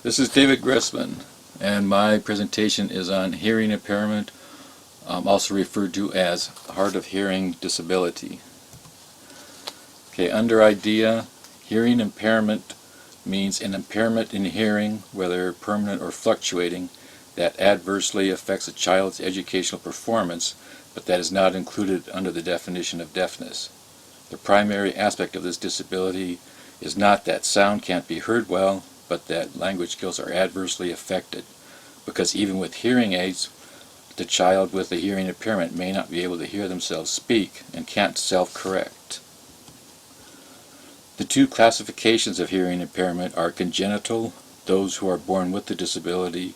This is David Gressman, and my presentation is on hearing impairment, also referred to as hard of hearing disability. Okay, under IDEA, hearing impairment means an impairment in hearing, whether permanent or fluctuating, that adversely affects a child's educational performance, but that is not included under the definition of deafness. The primary aspect of this disability is not that sound can't be heard well, but that language skills are adversely affected, because even with hearing aids, the child with a hearing impairment may not be able to hear themselves speak and can't self-correct. The two classifications of hearing impairment are congenital, those who are born with the disability,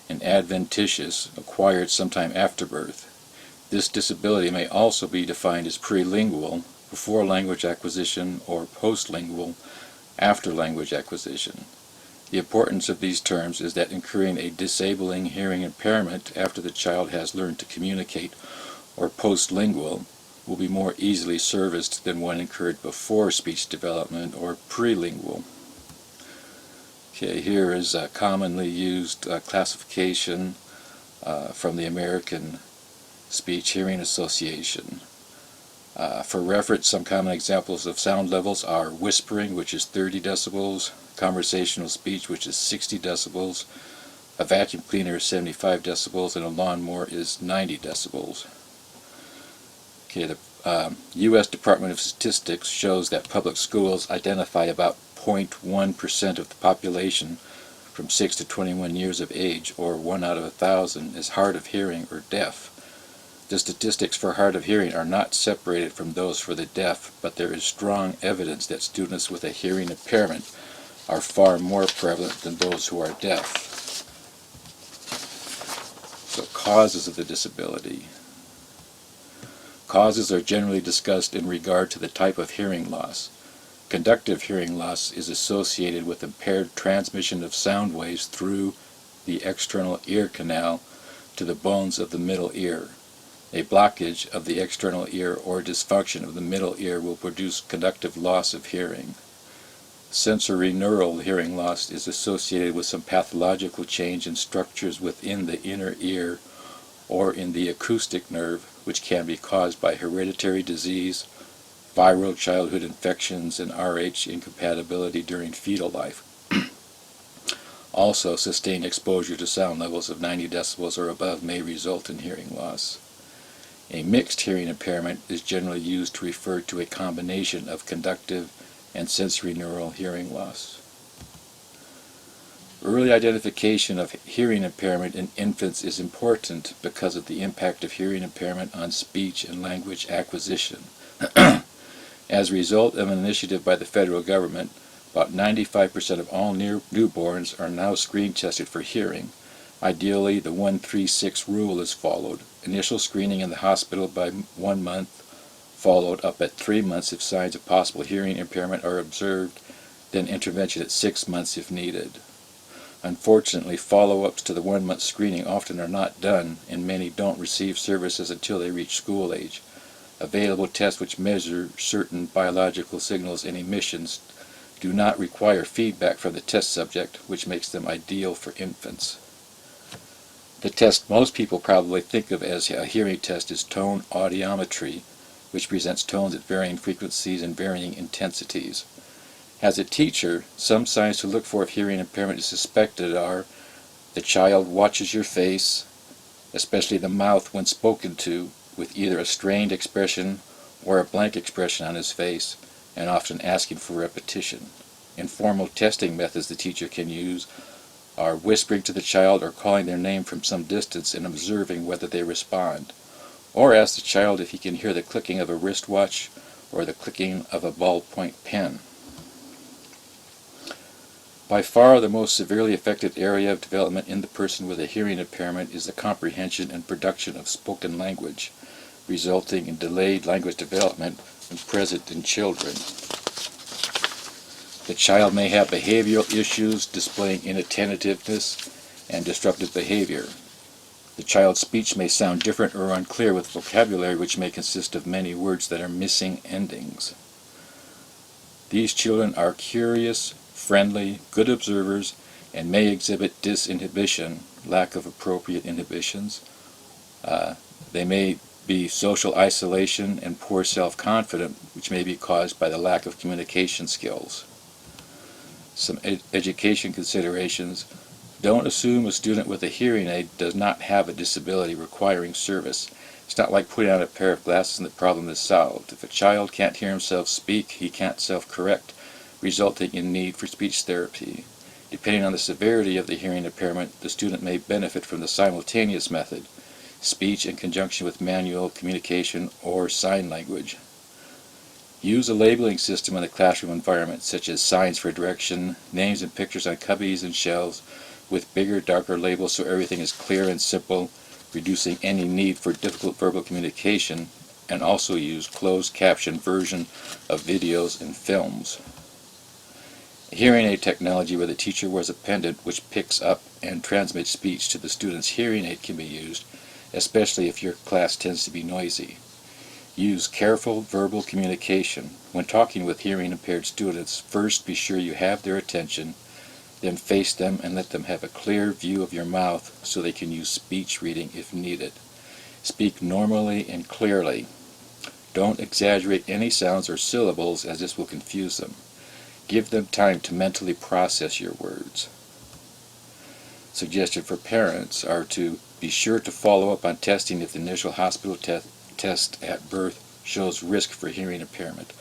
and adventitious, acquired sometime after birth. This disability may also be defined as prelingual, before language acquisition, or postlingual, after language acquisition. The importance of these terms is that incurring a disabling hearing impairment after the child has learned to communicate, or postlingual, will be more easily serviced than one incurred before speech development, or prelingual. Okay, here is a commonly used classification from the American Speech Hearing Association. For reference, some common examples of sound levels are whispering, which is 30 decibels, conversational speech, which is 60 decibels, a vacuum cleaner is 75 decibels, and a lawnmower is 90 decibels. Okay, the U.S. Department of Statistics shows that public schools identify about 0.1% of the population from 6 to 21 years of age, or 1 out of 1,000, as hard of hearing or deaf. The statistics for hard of hearing are not separated from those for the deaf, but there is strong evidence that students with a hearing impairment are far more prevalent than those who are deaf. So, causes of the disability. Causes are generally discussed in regard to the type of hearing loss. Conductive hearing loss is associated with impaired transmission of sound waves through the external ear canal to the bones of the middle ear. A blockage of the external ear or dysfunction of the middle ear will produce conductive loss of hearing. Sensory neural hearing loss is associated with some pathological change in structures within the inner ear or in the acoustic nerve, which can be caused by hereditary disease, viral childhood infections, and Rh incompatibility during fetal life. Also, sustained exposure to sound levels of 90 decibels or above may result in hearing loss. A mixed hearing impairment is generally used to refer to a combination of conductive and sensory neural hearing loss. Early identification of hearing impairment in infants is important because of the impact of hearing impairment on speech and language acquisition. As a result of an initiative by the federal government, about 95% of all newborns are now screen tested for hearing. Ideally, the 1-3-6 rule is followed. Initial screening in the hospital by 1 month, followed up at 3 months if signs of possible hearing impairment are observed, then intervention at 6 months if needed. Unfortunately, follow-ups to the 1-month screening often are not done, and many don't receive services until they reach school age. Available tests which measure certain biological signals and emissions do not require feedback from the test subject, which makes them ideal for infants. The test most people probably think of as a hearing test is tone audiometry, which presents tones at varying frequencies and varying intensities. As a teacher, some signs to look for if hearing impairment is suspected are: the child watches your face, especially the mouth when spoken to, with either a strained expression or a blank expression on his face, and often asking for repetition. Informal testing methods the teacher can use are whispering to the child or calling their name from some distance and observing whether they respond. Or ask the child if he can hear the clicking of a wristwatch or the clicking of a ballpoint pen. By far the most severely affected area of development in the person with a hearing impairment is the comprehension and production of spoken language, resulting in delayed language development when present in children. The child may have behavioral issues displaying inattentiveness and disruptive behavior. The child's speech may sound different or unclear with vocabulary which may consist of many words that are missing endings. These children are curious, friendly, good observers, and may exhibit disinhibition, lack of appropriate inhibitions. They may be social isolation and poor self-confidence, which may be caused by the lack of communication skills. Some education considerations. Don't assume a student with a hearing aid does not have a disability requiring service. It's not like putting on a pair of glasses and the problem is solved. If a child can't hear himself speak, he can't self-correct, resulting in need for speech therapy. Depending on the severity of the hearing impairment, the student may benefit from the simultaneous method, speech in conjunction with manual communication or sign language. Use a labeling system in the classroom environment, such as signs for direction, names and pictures on cubbies and shelves, with bigger, darker labels so everything is clear and simple, reducing any need for difficult verbal communication, and also use closed caption version of videos and films. Hearing aid technology where the teacher wears a pendant which picks up and transmits speech to the student's hearing aid can be used, especially if your class tends to be noisy. Use careful verbal communication. When talking with hearing impaired students, first be sure you have their attention, then face them and let them have a clear view of your mouth so they can use speech reading if needed. Speak normally and clearly. Don't exaggerate any sounds or syllables, as this will confuse them. Give them time to mentally process your words. Suggestions for parents are to be sure to follow up on testing if the initial hospital test at birth shows risk for hearing impairment.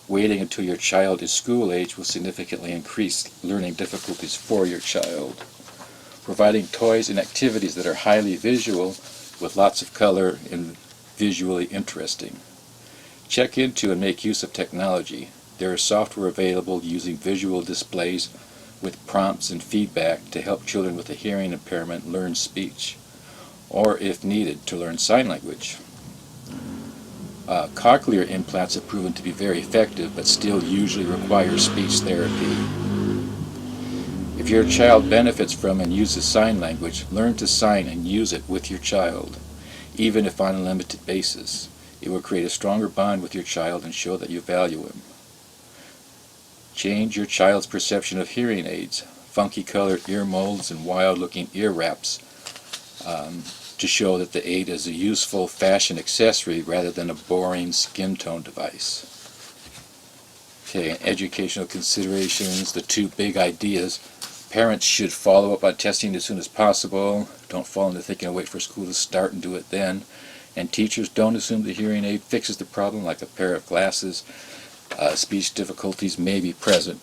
Waiting until your child is school age will significantly increase learning difficulties for your child. Providing toys and activities that are highly visual with lots of color and visually interesting. Check into and make use of technology. There is software available using visual displays with prompts and feedback to help children with a hearing impairment learn speech, or if needed, to learn sign language. Cochlear implants have proven to be very effective, but still usually require speech therapy. If your child benefits from and uses sign language, learn to sign and use it with your child, even if on a limited basis. It will create a stronger bond with your child and show that you value him. Change your child's perception of hearing aids. Funky colored ear molds and wild-looking ear wraps to show that the aid is a useful fashion accessory rather than a boring skin tone device. Okay, educational considerations, the two big ideas. Parents should follow up on testing as soon as possible. Don't fall into thinking, wait for school to start and do it then. And teachers, don't assume the hearing aid fixes the problem like a pair of glasses. Speech difficulties may be present,